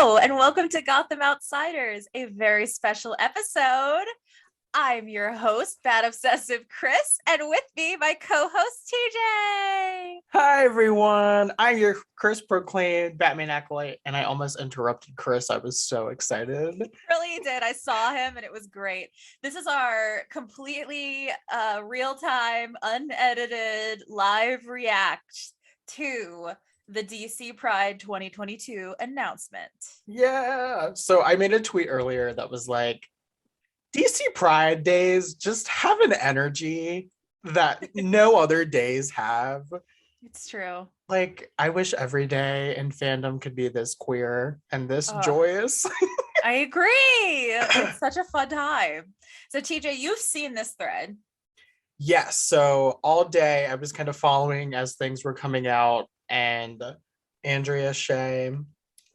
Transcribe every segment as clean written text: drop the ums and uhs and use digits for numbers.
Hello, and welcome to Gotham Outsiders, a very special episode. I'm your host, Bad Obsessive Chris, and with me, my co-host, TJ. Hi, everyone. I'm your Chris proclaimed Batman acolyte, and I almost interrupted Chris. I was so excited. Really did. I saw him, and it was great. This is our completely real-time, unedited, live react to the DC Pride 2022 announcement. Yeah. So I made a tweet earlier that was like, DC Pride days just have an energy that no other days have. It's true. Like, I wish every day in fandom could be this queer and this joyous. I agree. It's such a fun time. So TJ, you've seen this thread. Yes. So all day I was kind of following as things were coming out, and Andrea Shea,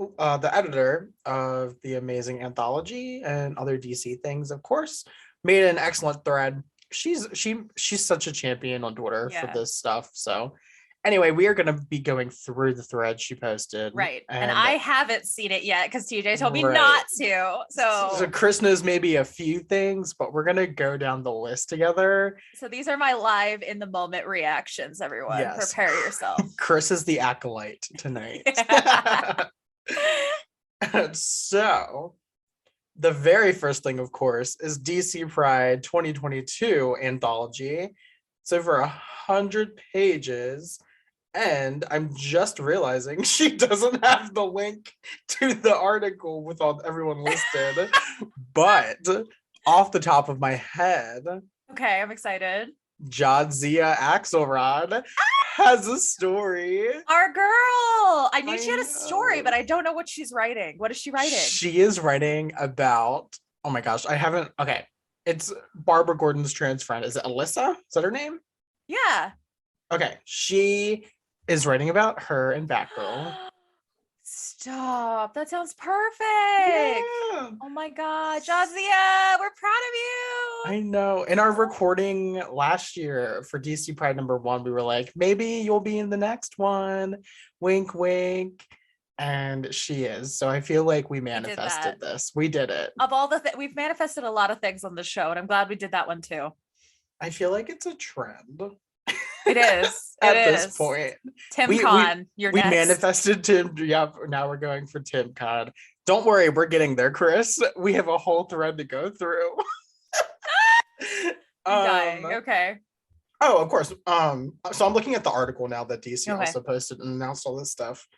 the editor of the amazing Anthology and other DC things, of course, made an excellent thread. She's such a champion on Twitter for this stuff. So anyway, we are going to be going through the thread she posted. Right. And I haven't seen it yet because TJ told me not to. So Chris knows maybe a few things, but we're going to go down the list together. So these are my live in the moment reactions, everyone. Yes. Prepare yourself. Chris is the acolyte tonight. So the very first thing, of course, is DC Pride 2022 Anthology. It's over 100 pages. And I'm just realizing she doesn't have the link to the article with all everyone listed. But off the top of my head, okay, I'm excited. Jadzia Axelrod has a story. Our girl. I knew she had a story, but I don't know what she's writing. What is she writing? She is writing about, oh my gosh, okay. It's Barbara Gordon's trans friend. Is it Alyssa? Is that her name? Yeah. Okay. She is writing about her and Batgirl. Stop. That sounds perfect. Yeah. Oh my God. Jadzia, we're proud of you. I know. In our recording last year for DC Pride #1, we were like, maybe you'll be in the next one. Wink, wink. And she is. So I feel like we manifested this. We did it. Of all we've manifested a lot of things on the show, and I'm glad we did that one too. I feel like it's a trend. It is. At this point. TimCon, you're next. We manifested Tim. Yep. Now we're going for TimCon. Don't worry, we're getting there, Chris. We have a whole thread to go through. Dying. Okay. Oh, of course. So I'm looking at the article now that DC also posted and announced all this stuff.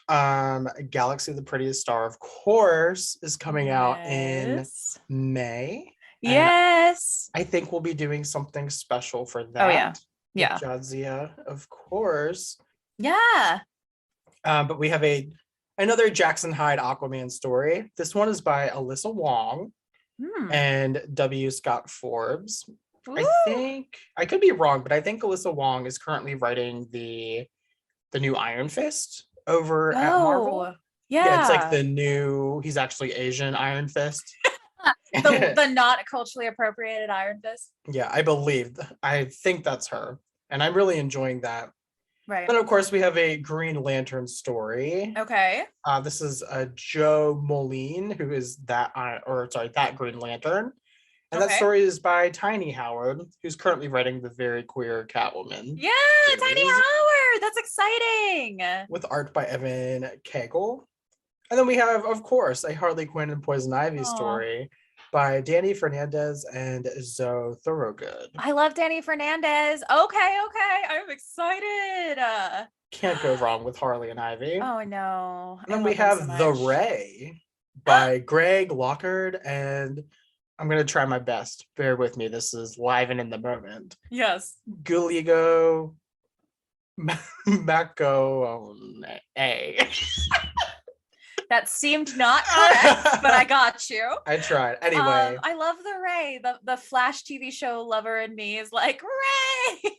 Galaxy the Prettiest Star, of course, is coming out in May. Yes. I think we'll be doing something special for that. Oh yeah. Yeah. Jadzia, of course. Yeah. But we have another Jackson Hyde Aquaman story. This one is by Alyssa Wong and W. Scott Forbes. Ooh. I think I could be wrong, but I think Alyssa Wong is currently writing the new Iron Fist over at Marvel. Yeah, it's like he's actually Asian Iron Fist. the not culturally appropriated Iron Fist. Yeah, I think that's her, and I'm really enjoying that. Right. Then of course we have a Green Lantern story. Okay. This is Joe Moline, who is that Green Lantern, and that story is by Tiny Howard, who's currently writing the very queer Catwoman. Yeah, series. Tiny Howard, that's exciting. With art by Evan Cagle. And then we have, of course, a Harley Quinn and Poison Ivy story by Danny Fernandez and Zoe Thorogood. I love Danny Fernandez. Okay. I'm excited. Can't go wrong with Harley and Ivy. Oh, no. And then we have The Ray by Greg Lockard, and I'm going to try my best. Bear with me. This is live and in the moment. Yes. Guligo Mako A. That seemed not correct, but I got you. I tried. Anyway. I love the Ray. The Flash TV show lover in me is like, Ray!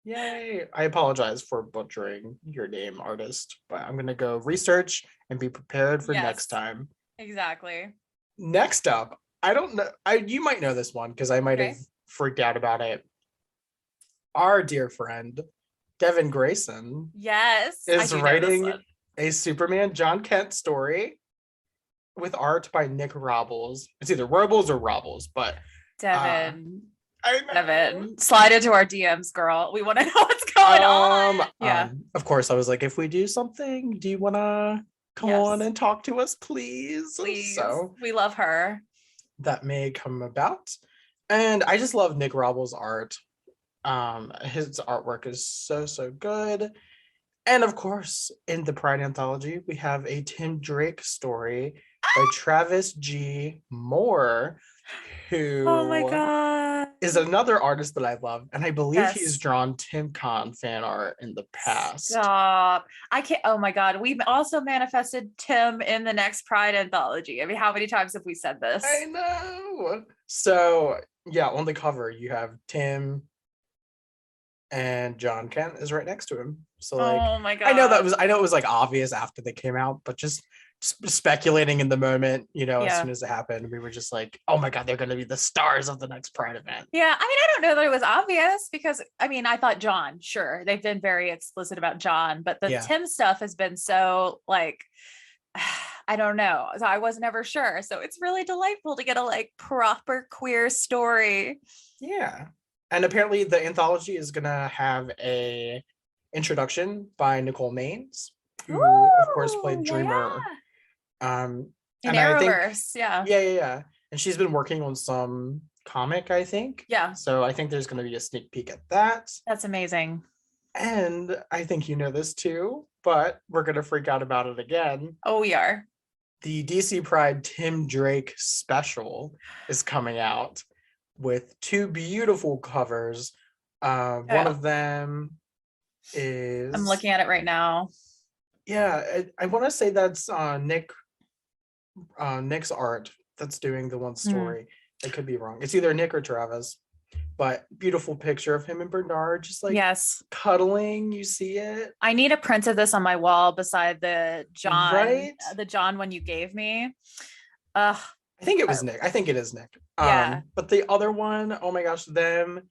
Yay. I apologize for butchering your name, artist, but I'm going to go research and be prepared for next time. Exactly. Next up, I don't know. You might know this one because I might have freaked out about it. Our dear friend, Devin Grayson. Yes. Is writing a Superman Jon Kent story with art by Nick Robles. It's either Robles or Robles, but Devin. I know. Devin, slide into our DMs, girl. We want to know what's going on. Yeah. Of course, I was like, if we do something, do you want to come on and talk to us, please? Please. So we love her. That may come about. And I just love Nick Robles' art. His artwork is so, so good. And of course, in the Pride Anthology, we have a Tim Drake story by Travis G. Moore, who oh my god is another artist that I love, and I believe yes. he's drawn Tim Con fan art in the past. Stop. I can't. Oh my god, we've also manifested Tim in the next Pride Anthology. I mean, how many times have we said this? I know. So yeah, on the cover you have Tim, and Jon Kent is right next to him. So like, oh my god, I know it was like obvious after they came out, but just speculating in the moment, you know, as soon as it happened, we were just like, oh my god, they're going to be the stars of the next Pride event. Yeah, I mean, I don't know that it was obvious because I mean, I thought Jon, sure, they've been very explicit about Jon, but the Tim stuff has been so like, I don't know, so I was never sure. So it's really delightful to get a like proper queer story. Yeah, and apparently the anthology is gonna have a introduction by Nicole Maines, who of course played Dreamer. In Arrowverse, yeah. And she's been working on some comic, I think. Yeah. So I think there's going to be a sneak peek at that. That's amazing. And I think you know this too, but we're going to freak out about it again. Oh, we are. The DC Pride Tim Drake special is coming out with 2 beautiful covers. One of them is... I'm looking at it right now. Yeah, I want to say that's Nick's art that's doing the one story. I could be wrong. It's either Nick or Travis, but beautiful picture of him and Bernard just like cuddling. You see it. I need a print of this on my wall beside the Jon, right? The Jon one you gave me. I think it was Nick. I think it is Nick. But the other one, oh my gosh, them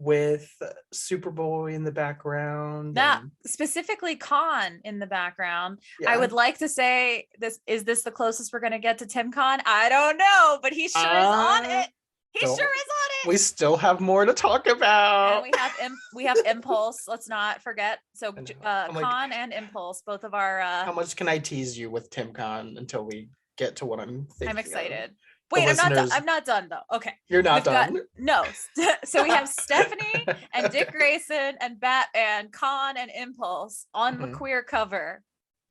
with Superboy in the background. That specifically Con in the background. I would like to say this is the closest we're gonna get to Tim Con. I don't know, but he sure is on it. He sure is on it. We still have more to talk about. And we have Impulse. Let's not forget. So Con and Impulse, both of our how much can I tease you with Tim Con until we get to what I'm thinking? I'm excited. Wait, I'm not done though. Okay. You're not done? No. So we have Stephanie and Dick Grayson and Batman, Con and Impulse on the queer cover.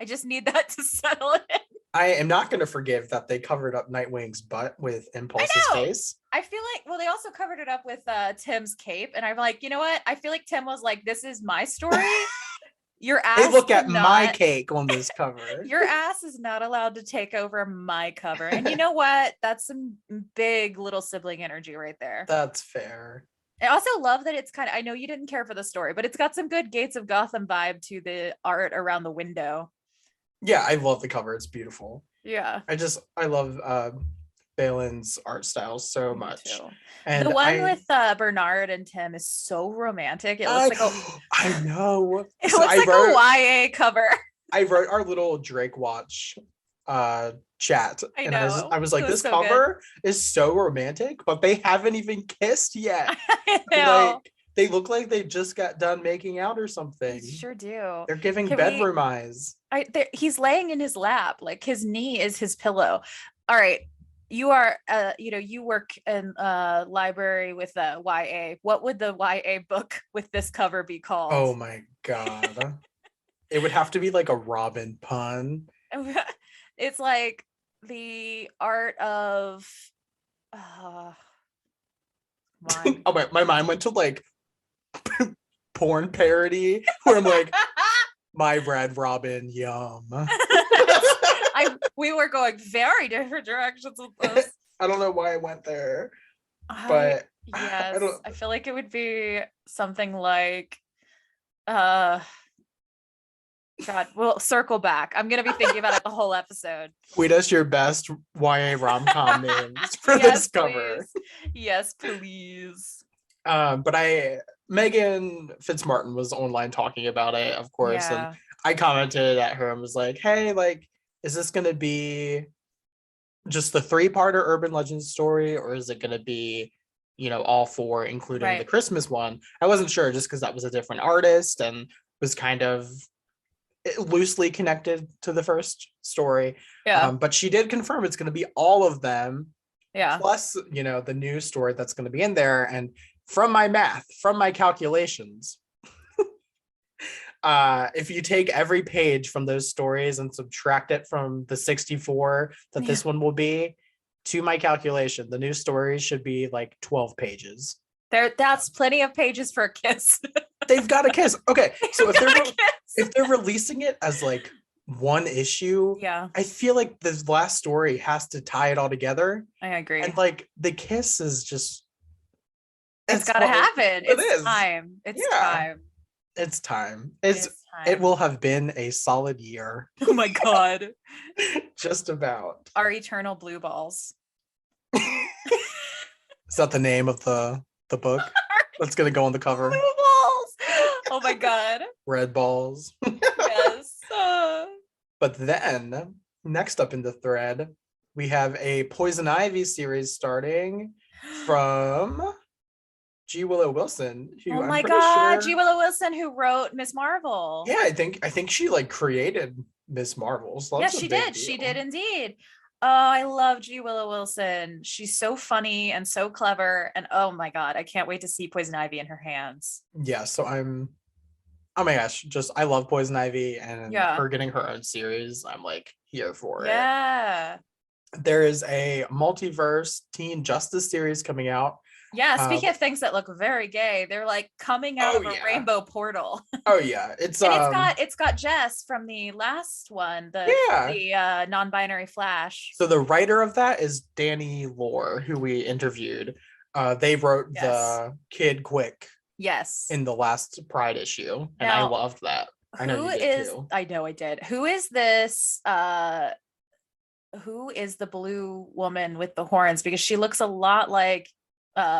I just need that to settle in. I am not going to forgive that they covered up Nightwing's butt with Impulse's face. I feel like, well, they also covered it up with Tim's cape. And I'm like, you know what? I feel like Tim was like, this is my story. Your ass. They look at my cake on this cover. Your ass is not allowed to take over my cover. And you know what? That's some big little sibling energy right there. That's fair. I also love that it's kind of, I know you didn't care for the story, but it's got some good Gates of Gotham vibe to the art around the window. Yeah, I love the cover. It's beautiful. Yeah. I love Balin's art style so much. And the one with Bernard and Tim is so romantic. It looks like I know. It looks like a YA cover. I wrote our little Drake watch chat. And I was like, this so cover is so romantic, but they haven't even kissed yet. I know. Like, they look like they just got done making out or something. They sure do. They're giving bedroom eyes. He's laying in his lap, like his knee is his pillow. All right. You are, you work in a library with a YA. What would the YA book with this cover be called? Oh my God. It would have to be like a Robin pun. It's like the art of, oh my mind went to like porn parody where I'm like, my Red Robin, yum. We were going very different directions with this. I don't know why I went there, but yes, I feel like it would be something like, God, we'll circle back. I'm gonna be thinking about it the whole episode. Tweet us your best YA rom-com names for this cover. Yes, please. But Meghan Fitzmartin was online talking about it, of course, and I commented at her and was like, hey, like, is this gonna be just the 3-parter urban legend story, or is it gonna be, all 4, including the Right. Christmas one? I wasn't sure just because that was a different artist and was kind of loosely connected to the first story. Yeah. But she did confirm it's gonna be all of them, Yeah. plus, the new story that's gonna be in there. And from my math, from my calculations, if you take every page from those stories and subtract it from the 64 that this one will be, to my calculation, the new story should be like 12 pages. That's plenty of pages for a kiss. They've got a kiss. Okay, so They've got a kiss. if they're releasing it as like one issue, Yeah, I feel like this last story has to tie it all together. I agree. And like the kiss is just, it's got to happen. It's time. It's time. It's time. It's time. It will have been a solid year. Oh my God. Just about. Our eternal blue balls. Is that the name of the book? That's gonna go on the cover. Blue balls. Oh my God. Red balls. Yes. But then, next up in the thread, we have a Poison Ivy series starting from G. Willow Wilson. Oh my God, G. Willow Wilson, who wrote Miss Marvel. Yeah, I think she like created Miss Marvel. So yeah, she did. She did indeed. Oh, I love G. Willow Wilson. She's so funny and so clever. And oh my God, I can't wait to see Poison Ivy in her hands. Yeah, so oh my gosh, I love Poison Ivy, and her getting her own series, I'm like here for it. Yeah. There is a Multiverse Teen Justice series coming out. Yeah, speaking of things that look very gay, they're like coming out of a rainbow portal. Oh yeah, it's got Jess from the last one, the non-binary Flash. So the writer of that is Danny Lore, who we interviewed. They wrote the Kid Quick. Yes. In the last Pride issue, and I loved that. I know you did too. I know I did. Who is this? Who is the blue woman with the horns? Because she looks a lot like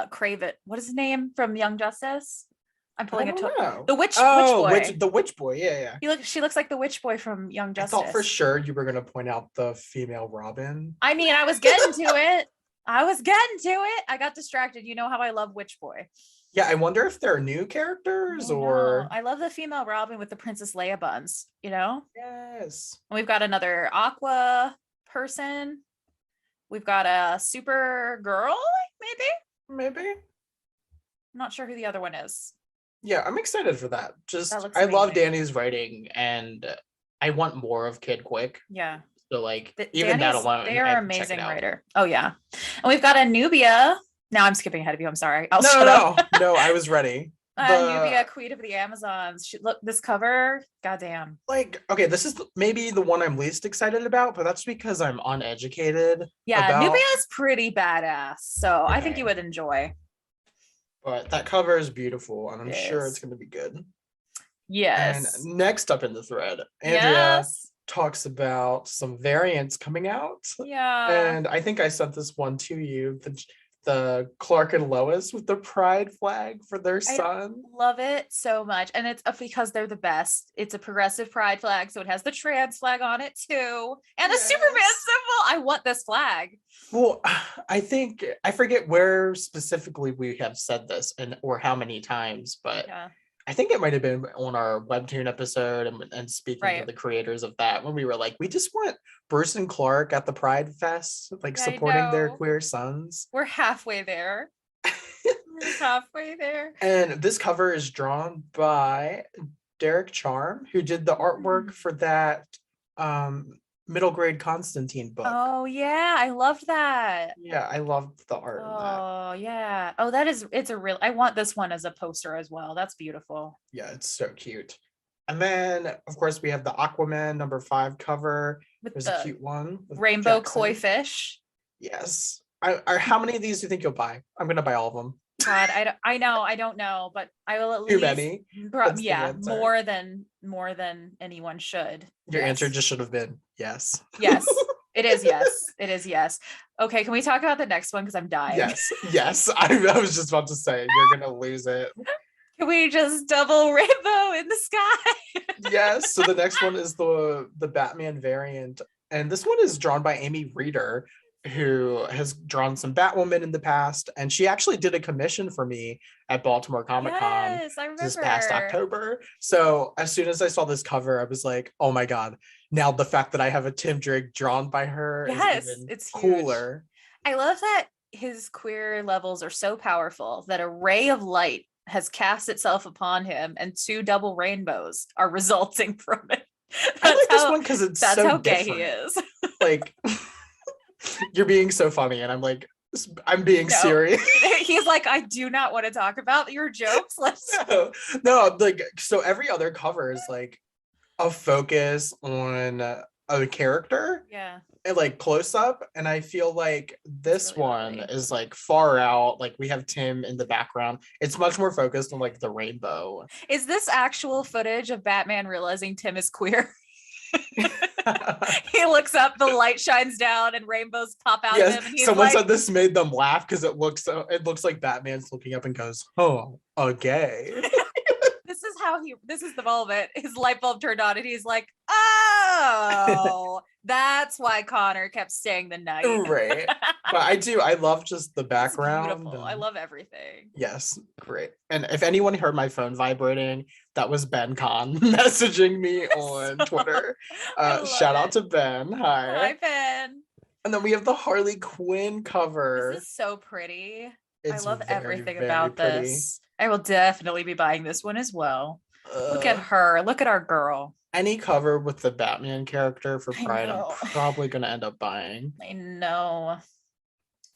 Craven. What is his name from Young Justice? I'm pulling the witch boy. The witch boy. Yeah. She looks like the witch boy from Young Justice. I thought for sure you were gonna point out the female Robin. I mean, I was getting to it. I got distracted. You know how I love Witch Boy. Yeah, I wonder if they're new characters or. I love the female Robin with the Princess Leia buns. Yes. And we've got another Aqua person. We've got a Super Girl, maybe. I'm not sure who the other one is. Yeah, I'm excited for that. I love Danny's writing, and I want more of Kid Quick. Yeah. So like even that alone, they are amazing writer. Oh yeah, and we've got a Nubia. Now I'm skipping ahead of you. I'm sorry. No, I was ready. Nubia, Queen of the Amazons. Look, this cover, goddamn. Like, okay, this is maybe the one I'm least excited about, but that's because I'm uneducated. Yeah, Nubia is pretty badass, so I think you would enjoy. But that cover is beautiful, and I'm sure it's going to be good. Yes. And next up in the thread, Andrea talks about some variants coming out. Yeah. And I think I sent this one to you. The Clark and Lois with the pride flag for their son. Love it so much. And it's because they're the best. It's a progressive pride flag, so it has the trans flag on it too. And a Superman symbol. I want this flag. Well, I think I forget where specifically we have said this or how many times, but I think it might have been on our webtoon episode and speaking to the creators of that, when we were like, we just want Bruce and Clark at the Pride Fest, like supporting their queer sons. We're halfway there. And this cover is drawn by Derek Charm, who did the artwork for that middle grade Constantine book. Oh yeah, I loved that. Yeah, I loved the art. Oh yeah. Oh, I want this one as a poster as well. That's beautiful. Yeah, it's so cute. And then of course we have the Aquaman #5 cover. There's a cute one. Rainbow koi fish. Yes. How many of these do you think you'll buy? I'm gonna buy all of them. God, I don't know, but I will at least. Too many. More than anyone should. Your answer just should have been yes. Yes, it is yes. It is yes. Okay, can we talk about the next one because I'm dying? Yes. I was just about to say you're gonna lose it. Can we just double rainbow in the sky? Yes. So the next one is the Batman variant, and this one is drawn by Amy Reeder, who has drawn some Batwoman in the past, and she actually did a commission for me at Baltimore Comic Con Yes, I this past remember. October. So as soon as I saw this cover, I was like, oh my god! Now the fact that I have a Tim Drake drawn by her is Yes, even it's huge. cooler. I love that his queer levels are so powerful that a ray of light has cast itself upon him and two double rainbows are resulting from it. I like this one because it's that's so how gay different. he is. Like, you're being so funny, and I'm like, I'm being No. serious. He's like, I do not want to talk about your jokes. Let's No, like, so every other cover is like a focus on a character yeah. and like close up, and I feel like this really one lovely. is like far out. Like we have Tim in the background. It's much more focused on like the rainbow. Is this actual footage of Batman realizing Tim is queer? He looks up, the light shines down, and rainbows pop out of him. And he's someone like, said this made them laugh because it looks like Batman's looking up and goes, "Oh, a gay." this is the moment his light bulb turned on, and he's like, oh, that's why Connor kept staying the night. Right. But I love just the It's background. beautiful. I love everything. Yes, great. And if anyone heard my phone vibrating, that was Ben Kahn messaging me on Twitter. Shout out to Ben. Hi, Ben. And then we have the Harley Quinn cover. This is so pretty. It's I love very, everything very about pretty. this. I will definitely be buying this one as well. Look at her. Look at our girl. Any cover with the Batman character for Pride, I'm know. probably going to end up buying. I know.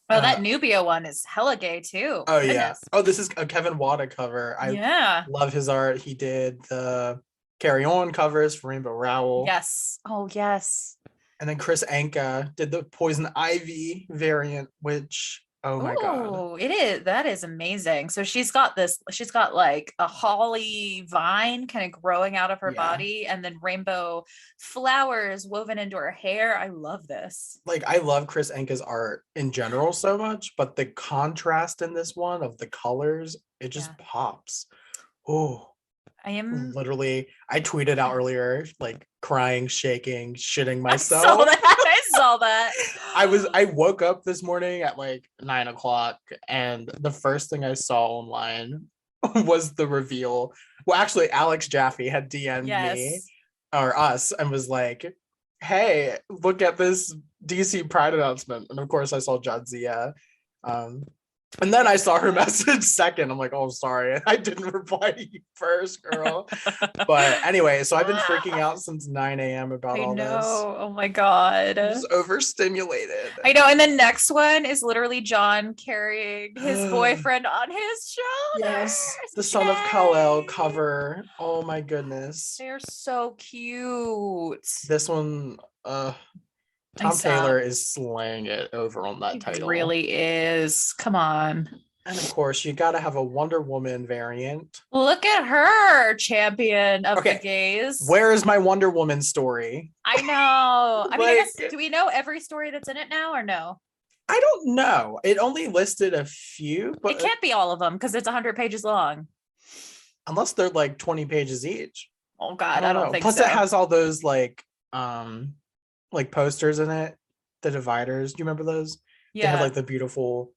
Oh, that Nubia one is hella gay too. Oh, goodness. Yeah. Oh, this is a Kevin Wada cover. I love his art. He did the Carry On covers for Rainbow Rowell. Yes. Oh, yes. And then Chris Anka did the Poison Ivy variant, which, oh my god. Oh, it is. That is amazing. So she's got like a holly vine kind of growing out of her body, and then rainbow flowers woven into her hair. I love this. Like, I love Chris Anka's art in general so much, but the contrast in this one of the colors, it just pops. Oh, I tweeted out earlier, like crying, shaking, shitting myself. I saw that. I woke up this morning at like 9 o'clock, and the first thing I saw online was the reveal. Well, actually, Alex Jaffe had DM'd me or us and was like, hey, look at this DC Pride announcement. And of course I saw Jadzia. And then I saw her message second. I'm like, oh, sorry. I didn't reply to you first, girl. But anyway, so I've been freaking out since 9 a.m. about all this. Oh my God. I'm just overstimulated. I know. And the next one is literally Jon carrying his boyfriend on his shoulders. Yes. The Son of Kal-El cover. Oh my goodness. They're so cute. This one, Tom Taylor is slaying it over on that title. It really is. Come on. And of course, you got to have a Wonder Woman variant. Look at her, champion of the gays. Where is my Wonder Woman story? I know. I mean, I guess, do we know every story that's in it now or no? I don't know. It only listed a few, but it can't be all of them because it's 100 pages long. Unless they're like 20 pages each. Oh God, I don't think Plus so. It has all those like posters in it, the dividers. Do you remember those? Yeah. They had like the beautiful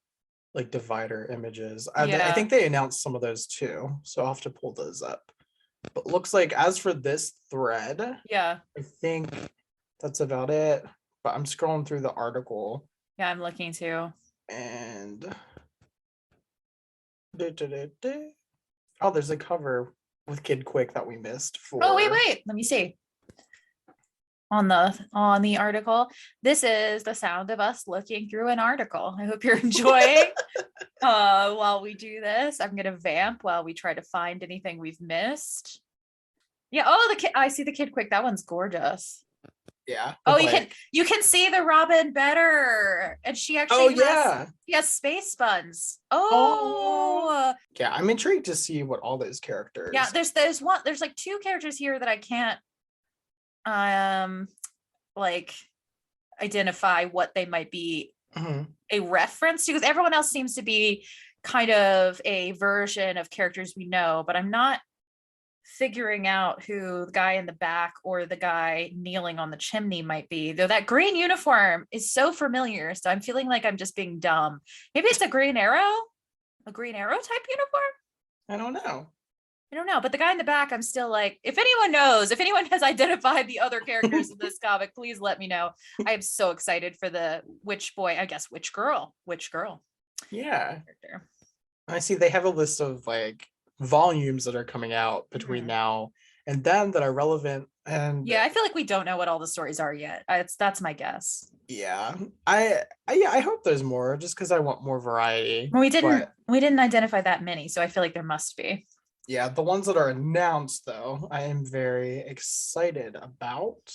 like divider images. I think they announced some of those too, so I'll have to pull those up. But looks like as for this thread, I think that's about it. But I'm scrolling through the article. Yeah, I'm looking too. And oh, there's a cover with Kid Quick that we missed for. Oh, wait. Let me see. On the article, this is the sound of us looking through an article. I hope you're enjoying. While we do this, I'm gonna vamp while we try to find anything we've missed. Yeah. Oh, the kid. I see the Kid Quick. That one's gorgeous. Yeah. Oh, you can see the Robin better, and she actually has space buns. Oh. Yeah, I'm intrigued to see what all those characters. Yeah, there's like two characters here that I can't like identify what they might be a reference to, because everyone else seems to be kind of a version of characters we know, but I'm not figuring out who the guy in the back or the guy kneeling on the chimney might be, though that green uniform is so familiar. So I'm feeling like I'm just being dumb. Maybe it's a Green Arrow type uniform. I don't know. I don't know, but the guy in the back, I'm still like, if anyone knows, if anyone has identified the other characters in this comic, please let me know. I am so excited for the witch girl. Yeah. Character. I see they have a list of like volumes that are coming out between now and then that are relevant. And yeah, I feel like we don't know what all the stories are yet. That's my guess. Yeah. I hope there's more just because I want more variety. We didn't identify that many, so I feel like there must be. Yeah, the ones that are announced though, I am very excited about.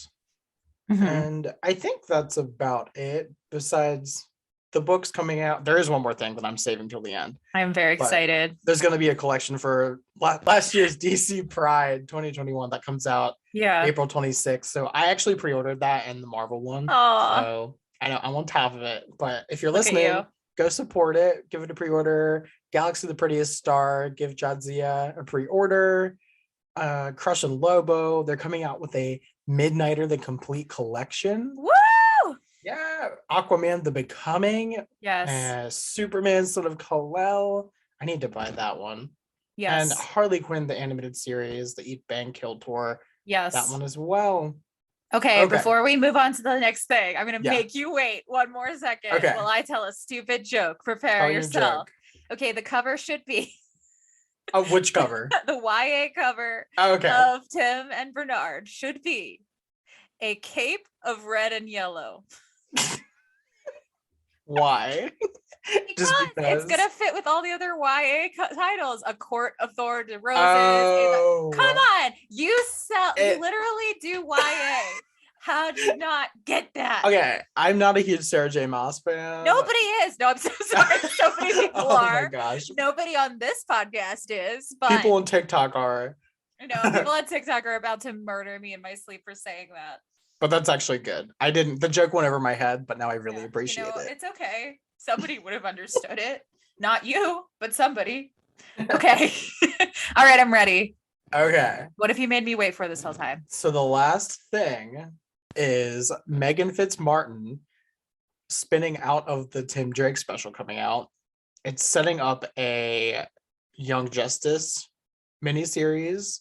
And I think that's about it. Besides the books coming out, there is one more thing that I'm saving till the end. I'm very excited. There's going to be a collection for last year's DC Pride 2021 that comes out April 26th. So I actually pre-ordered that and the Marvel one. So I know I'm on top of it. But if you're listening, go support it. Give it a pre-order. Galaxy the Prettiest Star, give Jadzia a pre-order. Crush and Lobo, they're coming out with a Midnighter the Complete Collection. Woo! Yeah, Aquaman the Becoming. Yes. Superman Son of Kal-El. I need to buy that one. Yes. And Harley Quinn the animated series, the Eat Bang Kill tour. Yes. That one as well. Okay, before we move on to the next thing, I'm going to make you wait one more second while I tell a stupid joke. Prepare yourself. Okay, the cover should be which cover? The YA cover of Tim and Bernard should be a cape of red and yellow. Why? Because it's gonna fit with all the other YA titles. A Court of Thorns and Roses. Come on, you literally do YA. How do you not get that? Okay, I'm not a huge Sarah J. Maas fan. Nobody is. No, I'm so sorry. So many people are. Oh my gosh. Nobody on this podcast is. But people on TikTok are. I know people on TikTok are about to murder me in my sleep for saying that. But that's actually good. The joke went over my head, but now I really appreciate it. It's okay. Somebody would have understood it. Not you, but somebody. Okay. All right, I'm ready. Okay. What have you made me wait for this whole time? So the last thing is Meghan Fitzmartin spinning out of the Tim Drake special coming out. It's setting up a Young Justice miniseries,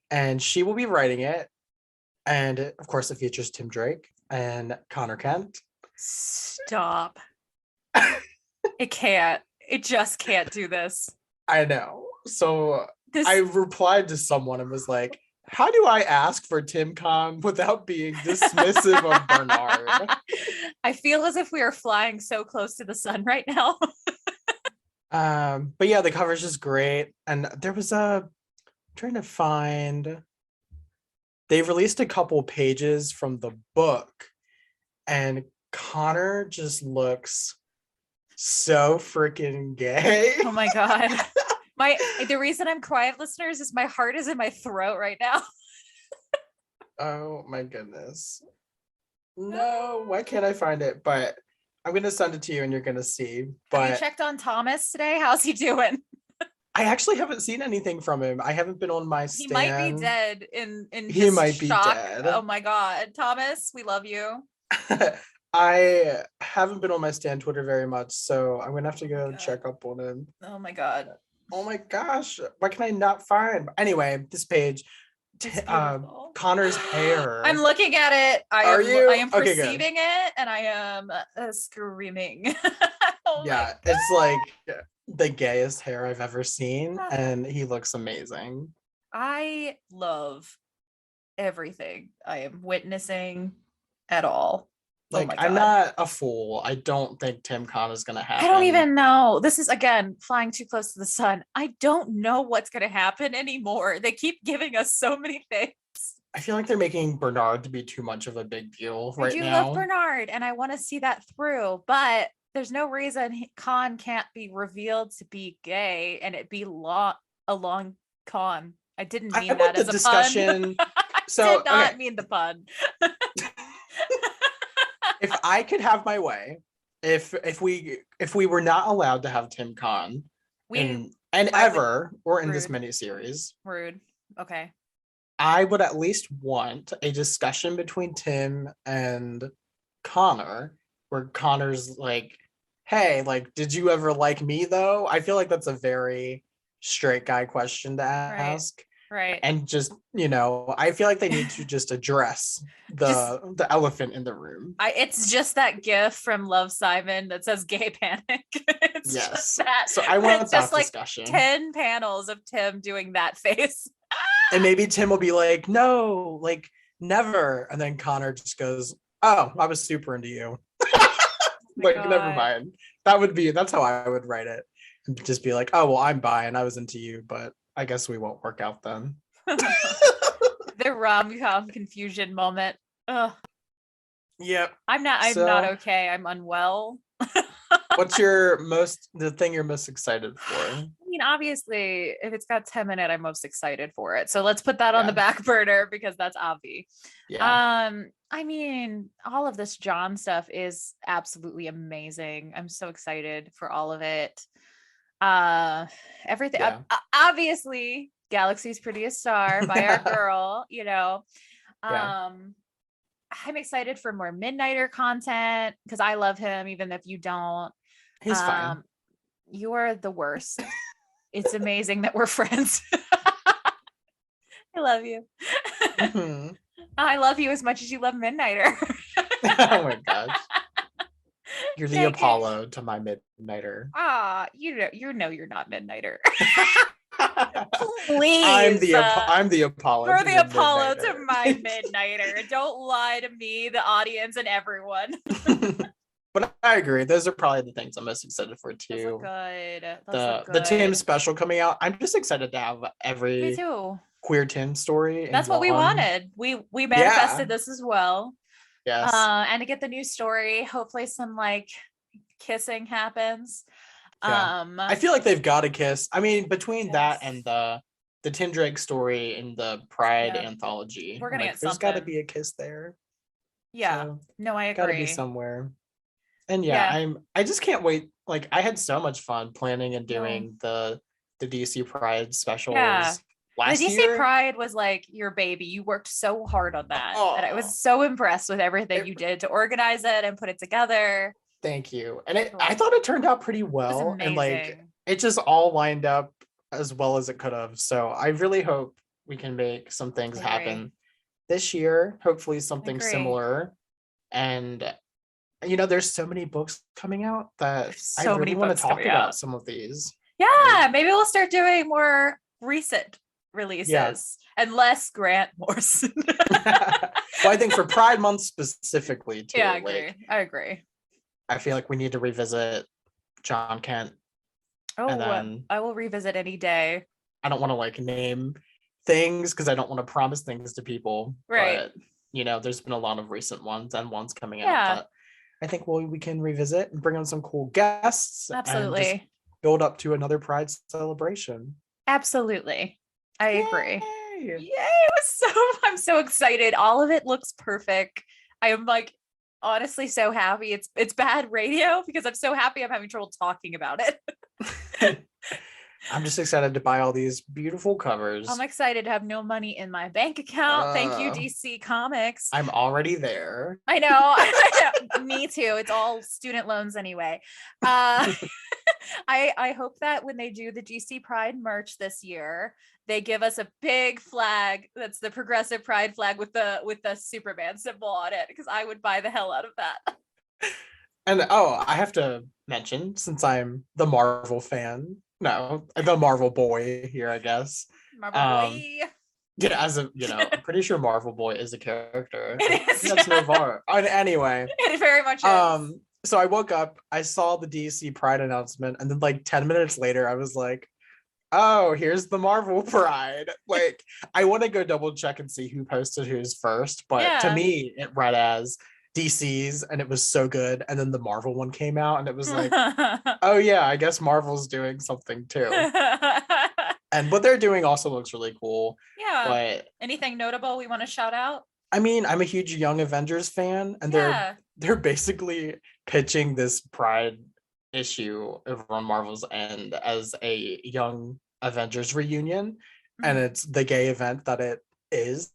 and she will be writing it. And of course, it features Tim Drake and Connor Kent. Stop. It can't. It just can't do this. I know. So I replied to someone and was like, how do I ask for Tim Con without being dismissive of Bernard? I feel as if we are flying so close to the sun right now. But yeah, the cover's just great. And there was trying to find, they released a couple pages from the book, and Connor just looks so freaking gay. Oh my God. The reason I'm quiet, listeners, is my heart is in my throat right now. Oh my goodness. No, why can't I find it? But I'm gonna send it to you and you're gonna see. But have you checked on Thomas today? How's he doing? I actually haven't seen anything from him. I haven't been on my stand. He might be dead in he might shock. Be dead. Oh my God. Thomas, we love you. I haven't been on my stand Twitter very much, so I'm gonna have to go check up on him. Oh my God. Oh my gosh, what can I not find? Anyway, this page, Connor's hair. I'm looking at it. I am perceiving it, and I am screaming. It's like the gayest hair I've ever seen, and he looks amazing. I love everything I am witnessing at all. Like, I'm not a fool. I don't think Tim Con is going to happen. I don't even know. This is, again, flying too close to the sun. I don't know what's going to happen anymore. They keep giving us so many things. I feel like they're making Bernard to be too much of a big deal right now. I do love Bernard, and I want to see that through, but there's no reason Con can't be revealed to be gay and it be a long con. I didn't mean that as a discussion. Pun. I did not mean the pun. If I could have my way, if we were not allowed to have Tim Con in this miniseries, rude. Okay. I would at least want a discussion between Tim and Connor, where Connor's like, hey, like, did you ever like me though? I feel like that's a very straight guy question to Right. ask. Right. And just, I feel like they need to just address Just the elephant in the room. it's just that gif from Love, Simon that says gay panic. It's just Yes. that. So I It's want just that like discussion. 10 panels of Tim doing that face. And maybe Tim will be like, no, like never. And then Connor just goes, oh, I was super into you. Like, never God. mind. That's how I would write it. And just be like, oh, well, I'm bi and I was into you, but I guess we won't work out then. The rom-com confusion moment. Ugh. Yep. I'm not So, okay. I'm unwell. what's the thing you're most excited for? I mean, obviously, if it's got Tim in it, I'm most excited for it. So let's put that on the Yeah. back burner because that's obvi. Yeah. I mean, all of this Jon stuff is absolutely amazing. I'm so excited for all of it. Everything. Yeah. Obviously, Galaxy's Prettiest Star by our girl. Yeah. I'm excited for more Midnighter content because I love him, even if you don't. He's fine. You are the worst. It's amazing that we're friends. I love you. Mm-hmm. I love you as much as you love Midnighter. Oh my gosh. You're the JK. Apollo to my Midnighter. You know you're not Midnighter. Please. I'm the Apollo. You're the Apollo to my Midnighter. Don't lie to me, the audience, and everyone. But I agree. Those are probably the things I'm most excited for too. Those look good. The Tim special coming out. I'm just excited to have every Me too. queer Tim story. That's what we wanted. We manifested this as well. Yes. And to get the new story, hopefully some like kissing happens. Yeah. I feel like they've got to kiss. I mean, between that and the Tim Drake story in the Pride anthology, we're gonna get there's something. got to be a kiss there. Yeah. So, no, I agree. Got to be somewhere. And I just can't wait. Like, I had so much fun planning and doing the DC Pride specials. Yeah. Last the DC year. Pride was like your baby. You worked so hard on that. And I was so impressed with everything you did to organize it and put it together. Thank you. And I thought it turned out pretty well. And like it just all lined up as well as it could have. So I really hope we can make some things happen this year. Hopefully something similar. And there's so many books coming out that I really want to talk about some of these. Yeah, maybe we'll start doing more recent releases and less Grant Morrison. Well, I think for Pride Month specifically too. Yeah, I agree. I feel like we need to revisit Jon Kent. Oh, I will revisit any day. I don't want to like name things because I don't want to promise things to people. Right. But there's been a lot of recent ones and ones coming out that I think we can revisit and bring on some cool guests. Absolutely. And just build up to another Pride celebration. Absolutely. I agree. Yay! I'm so excited. All of it looks perfect. I am like honestly so happy. It's bad radio because I'm so happy I'm having trouble talking about it. I'm just excited to buy all these beautiful covers. I'm excited to have no money in my bank account. Thank you, DC Comics. I'm already there. I know. Me too. It's all student loans anyway. I hope that when they do the DC Pride merch this year, they give us a big flag that's the progressive Pride flag with the Superman symbol on it, because I would buy the hell out of that. And I have to mention, since I'm the Marvel fan, the Marvel boy here, I guess. Marvel boy. Yeah, I'm pretty sure Marvel Boy is a character. It is. That's Navarre. Anyway. It very much is. So I woke up, I saw the DC Pride announcement, and then like 10 minutes later, I was like, oh, here's the Marvel Pride. Like, I want to go double check and see who posted who's first, but to me, it read as DC's, and it was so good. And then the Marvel one came out, and it was like, oh yeah, I guess Marvel's doing something too. And what they're doing also looks really cool. Yeah. But anything notable we want to shout out? I mean, I'm a huge Young Avengers fan, and they're basically pitching this Pride issue over on Marvel's end as a Young Avengers reunion. and it's the gay event that it is.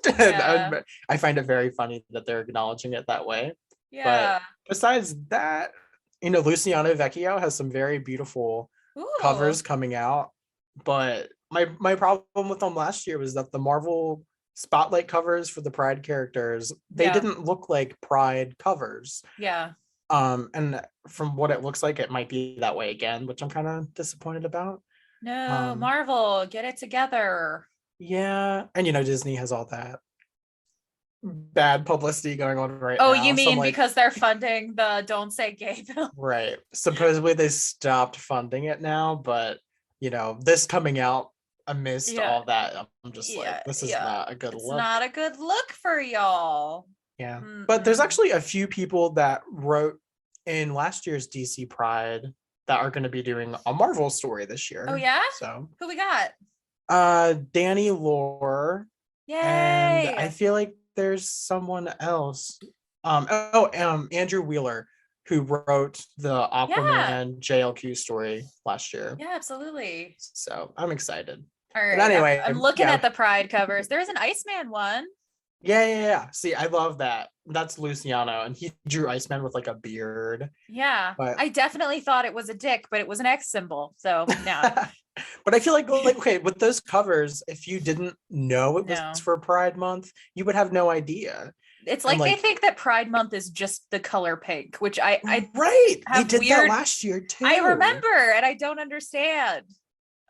Yeah. And I find it very funny that they're acknowledging it that way. But Yeah. besides that, Luciano Vecchio has some very beautiful Ooh. covers coming out. But my problem with them last year was that the Marvel spotlight covers for the Pride characters, they Yeah. didn't look like Pride covers. Yeah. And from what it looks like, it might be that way again, which I'm kind of disappointed about. No, Um, Marvel, get it together. yeah, and Disney has all that bad publicity going on right Oh, you now. So I'm mean like, because they're funding the Don't Say Gay bill? right. Supposedly they stopped funding it now, but this coming out amidst Yeah. all that, I'm just like, Yeah. this is Yeah. not a good It's look. not a good look for y'all. Yeah. But there's Mm-mm. actually a few people that wrote in last year's DC Pride that are going to be doing a Marvel story this year. Oh yeah? So Who we got? Danny Lore, and I Yay. feel like there's someone else. Andrew Wheeler, who wrote the Yeah. Aquaman JLQ story last year. Yeah, absolutely. So I'm excited. All But right. anyway, I'm looking yeah. at the Pride covers. There's an Iceman one. Yeah. See, I love that. That's Luciano, and he drew Iceman with like a beard. Yeah. But I definitely thought it was a dick, but it was an X symbol. So no. but I feel like okay, with those covers, if you didn't know it was No. for Pride Month, you would have no idea. It's And like they think that Pride Month is just the color pink, which I right, they have did weird. that last year too. I remember, and I don't understand.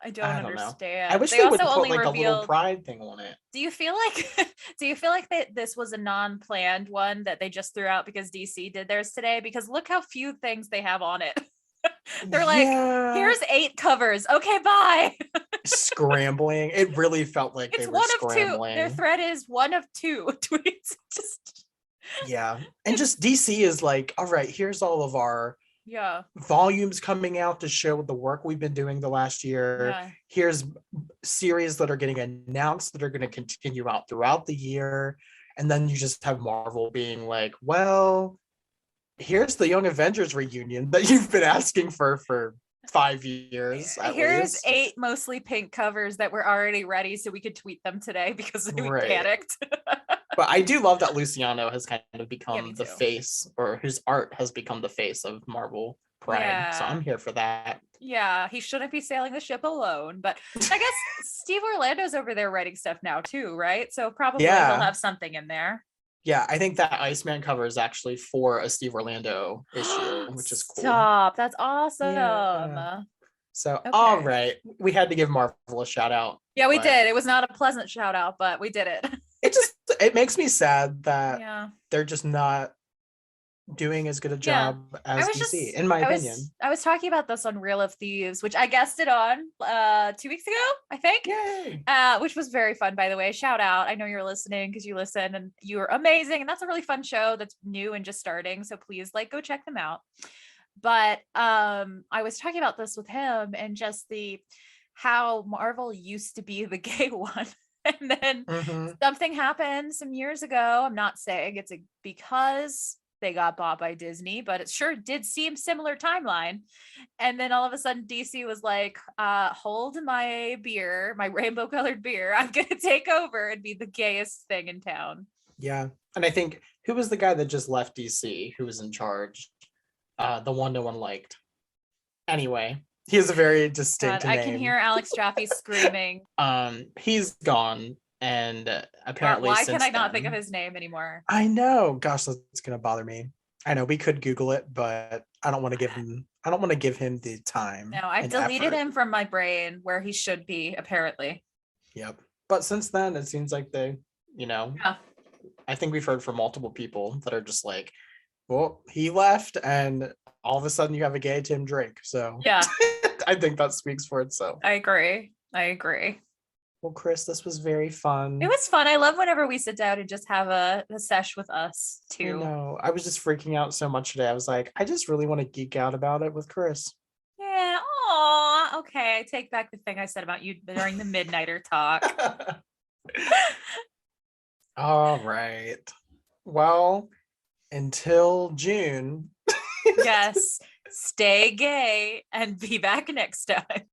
I don't I don't know. understand. I wish They they would also put only like a little revealed. Pride thing on it. Do you feel like that this was a non-planned one that they just threw out because DC did theirs today? Because look how few things they have on it. They're like, Yeah, here's 8 covers. Okay, bye. scrambling. It really felt like It's they were one of 2. Their scrambling. thread is one of 2 tweets. Just Yeah, and just DC is like, all right, here's all of our yeah. volumes coming out to show the work we've been doing the last year. Yeah. Here's series that are getting announced that are going to continue out throughout the year. And then you just have Marvel being like, well, here's the Young Avengers reunion that you've been asking for 5 years at Here's least. 8 mostly pink covers that were already ready so we could tweet them today because we Right. panicked. But I do love that Luciano has kind of Yeah, become me the too. face, or whose art has become the face of Marvel Pride. Yeah. So I'm here for that. Yeah, he shouldn't be sailing the ship alone. But I guess Steve Orlando's over there writing stuff now too, right? So probably Yeah. he'll have something in there. Yeah, I think that Iceman cover is actually for a Steve Orlando issue, which is cool. Stop. That's awesome. Yeah. So, Okay. all right. We had to give Marvel a shout out. Yeah, we did. It was not a pleasant shout out, but we did it. It makes me sad that Yeah. they're just not doing as good a job as DC, in my opinion. I was talking about this on Reel of Thieves, which I guested on 2 weeks ago, I think. Yay. Which was very fun, by the way. Shout out. I know you're listening because you listen and you are amazing. And that's a really fun show that's new and just starting. So please go check them out. But I was talking about this with him and just how Marvel used to be the gay one. And then something happened some years ago. I'm not saying it's because they got bought by Disney, but it sure did seem similar timeline. And then all of a sudden DC was like, hold my beer, my rainbow colored beer. I'm going to take over and be the gayest thing in town. Yeah. And I think, who was the guy that just left DC who was in charge? The one no one liked. Anyway, he has a very distinct name. I can hear Alex Jaffe screaming. He's gone, and apparently why can I not think of his name anymore? I know. Gosh, that's gonna bother me. I know we could Google it, but I don't want to give him the time. No, I've deleted him from my brain where he should be, apparently. Yep. But since then, it seems like they, yeah. I think we've heard from multiple people that are just like, well, he left, and all of a sudden you have a gay Tim Drake. So yeah, I think that speaks for itself. I agree. Well, Chris, this was very fun. It was fun. I love whenever we sit down and just have a sesh with us too. No, I was just freaking out so much today. I was like, I just really want to geek out about it with Chris. Yeah. Aw. Okay. I take back the thing I said about you during the Midnighter talk. All right. Well, until June. Yes. Stay gay and be back next time.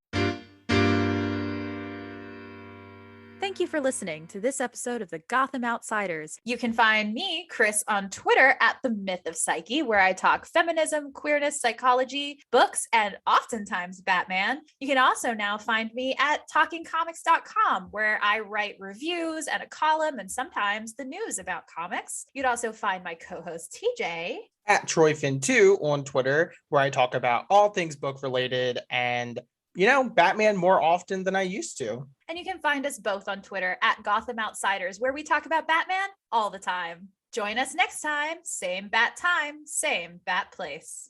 you for listening to this episode of the Gotham Outsiders. You can find me, Chris, on Twitter at The Myth of Psyche, where I talk feminism, queerness, psychology, books, and oftentimes Batman. You can also now find me at talkingcomics.com, where I write reviews and a column and sometimes the news about comics. You'd also find my co-host TJ at TroyFin2 on Twitter, where I talk about all things book related and, Batman more often than I used to. And you can find us both on Twitter at Gotham Outsiders, where we talk about Batman all the time. Join us next time. Same bat time, same bat place.